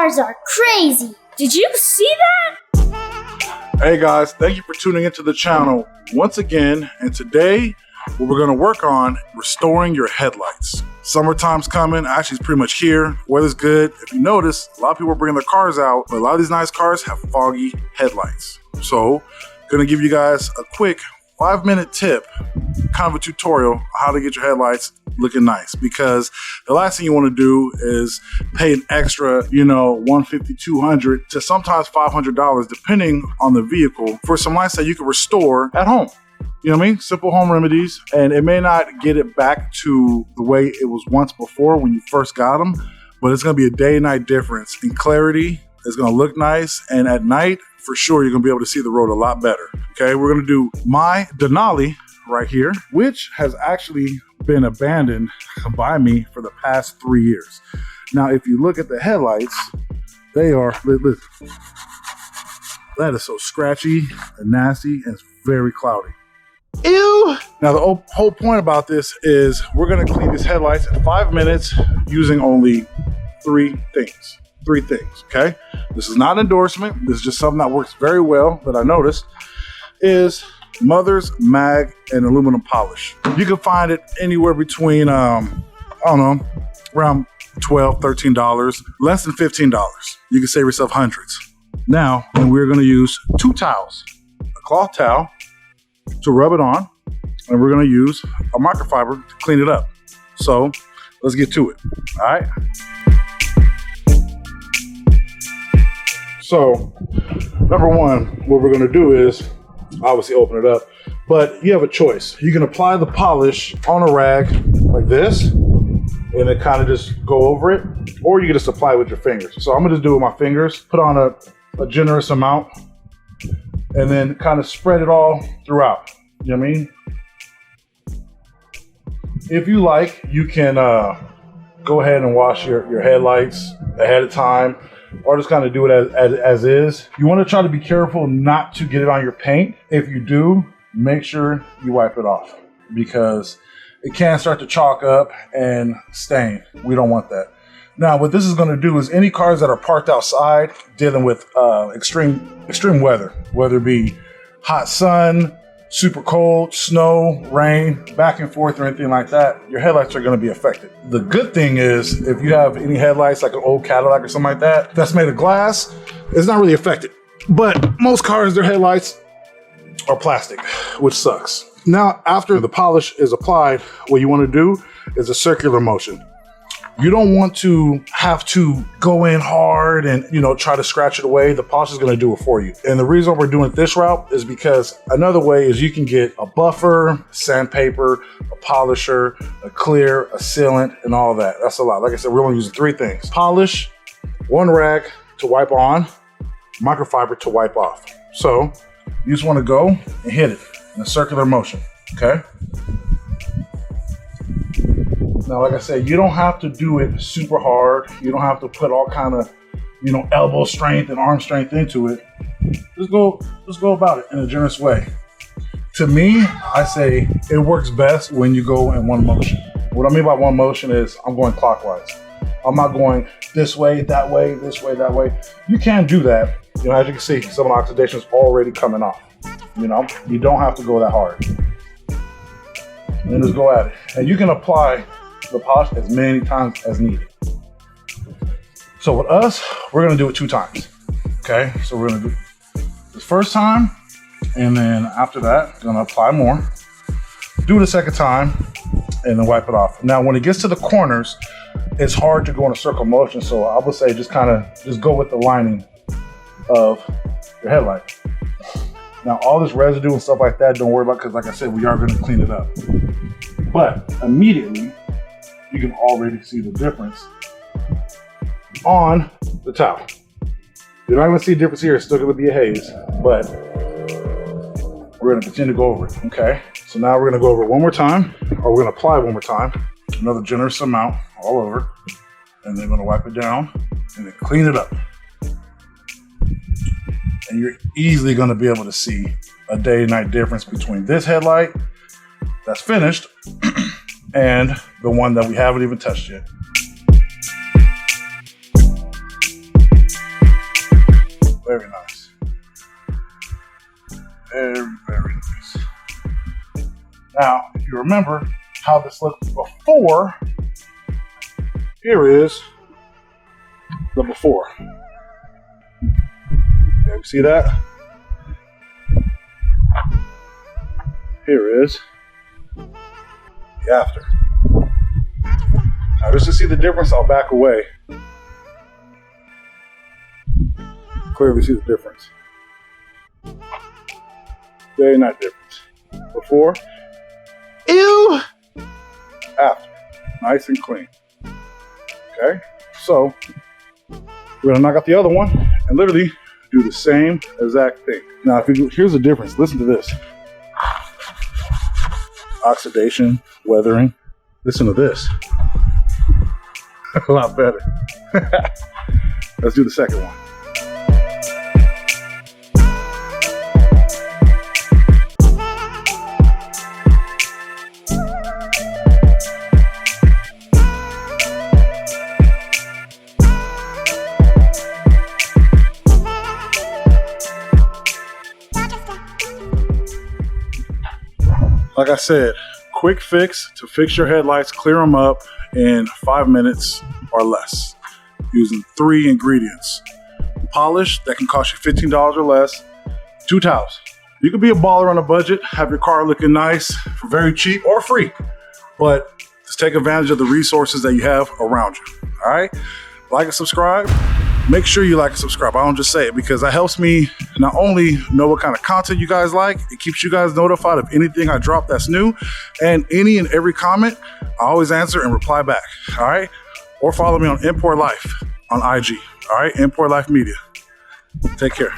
cars are crazy. Did you see that? Hey guys, thank you for tuning into the channel once again. And today, what we're gonna work on restoring your headlights. Summertime's coming, actually it's pretty much here. Weather's good. If you notice, a lot of people are bringing their cars out, but a lot of these nice cars have foggy headlights. So, gonna give you guys a quick 5-minute tip, kind of a tutorial on how to get your headlights looking nice, because the last thing you want to do is pay an extra, $150, $200 to sometimes $500, depending on the vehicle, for some lights that you can restore at home. You know what I mean? Simple home remedies, and it may not get it back to the way it was once before when you first got them, but it's going to be a day and night difference in clarity. It's going to look nice, and at night, for sure, you're going to be able to see the road a lot better. Okay, we're going to do my Denali right here, which has actually been abandoned by me for the past 3 years. Now, if you look at the headlights, they are, that is so scratchy and nasty, and it's very cloudy. Ew! Now, the whole point about this is we're going to clean these headlights in 5 minutes using only three things, okay? This is not an endorsement. This is just something that works very well that I noticed is Mother's Mag and aluminum polish. You can find it anywhere between, around $12, $13, less than $15. You can save yourself hundreds. Now, and we're gonna use 2 towels, a cloth towel to rub it on, and we're gonna use a microfiber to clean it up. So let's get to it, all right? So, number one, what we're gonna do is obviously open it up, but you have a choice. You can apply the polish on a rag like this, and then kind of just go over it, or you can just apply it with your fingers. So I'm gonna just do it with my fingers, put on a generous amount, and then kind of spread it all throughout. You know what I mean? If you like, you can go ahead and wash your headlights ahead of time, or just kind of do it as is. You want to try to be careful not to get it on your paint. If you do, make sure you wipe it off, because it can start to chalk up and stain. We don't want that. Now, what this is going to do is any cars that are parked outside dealing with extreme weather, whether it be hot sun, super cold, snow, rain, back and forth, or anything like that, your headlights are going to be affected. The good thing is, if you have any headlights like an old Cadillac or something like that, that's made of glass, it's not really affected. But most cars, their headlights are plastic, which sucks. Now, after the polish is applied, what you want to do is a circular motion. You don't want to have to go in hard and, try to scratch it away. The polish is going to do it for you. And the reason we're doing it this route is because another way is you can get a buffer, sandpaper, a polisher, a clear, a sealant, and all that. That's a lot. Like I said, we're only using 3 things. Polish, 1 rag to wipe on, microfiber to wipe off. So you just want to go and hit it in a circular motion, okay? Now, like I said, you don't have to do it super hard. You don't have to put all kind of, elbow strength and arm strength into it. Just go about it in a generous way. To me, I say it works best when you go in one motion. What I mean by one motion is I'm going clockwise. I'm not going this way, that way, this way, that way. You can do that. As you can see, some of the oxidation is already coming off. You don't have to go that hard. And then just go at it. And you can apply the polish as many times as needed. So with us, we're gonna do it 2 times. Okay, so we're gonna do the first time, and then after that, gonna apply more. Do it a second time, and then wipe it off. Now, when it gets to the corners, it's hard to go in a circle motion, so I would say just go with the lining of your headlight. Now, all this residue and stuff like that, don't worry about, because like I said, we are gonna clean it up. But immediately, you can already see the difference on the towel. You're not gonna see a difference here, it's still gonna be a haze, but we're gonna continue to go over it, okay? So now we're gonna go over it one more time, or we're gonna apply one more time, another generous amount all over, and then we're gonna wipe it down, and then clean it up. And you're easily gonna be able to see a day and night difference between this headlight that's finished and the one that we haven't even touched yet. Very nice. Very, very nice. Now, if you remember how this looked before, here is the before. Okay, you see that? Here is the after. Now, just to see the difference, I'll back away. Clearly see the difference. Very nice difference. Before, ew, after, nice and clean. Okay, so we're gonna knock out the other one and literally do the same exact thing. Now, if you, here's the difference. Listen to this. Oxidation, weathering. Listen to this. A lot better. Let's do the second one. Like I said, quick fix to fix your headlights, clear them up in 5 minutes or less using 3 ingredients. Polish, that can cost you $15 or less. 2 towels. You can be a baller on a budget, have your car looking nice for very cheap or free, but just take advantage of the resources that you have around you. All right? Like and subscribe. Make sure you like and subscribe. I don't just say it because that helps me not only know what kind of content you guys like, it keeps you guys notified of anything I drop that's new, and any and every comment, I always answer and reply back. All right? Or follow me on Import Life on IG. All right? Import Life Media. Take care.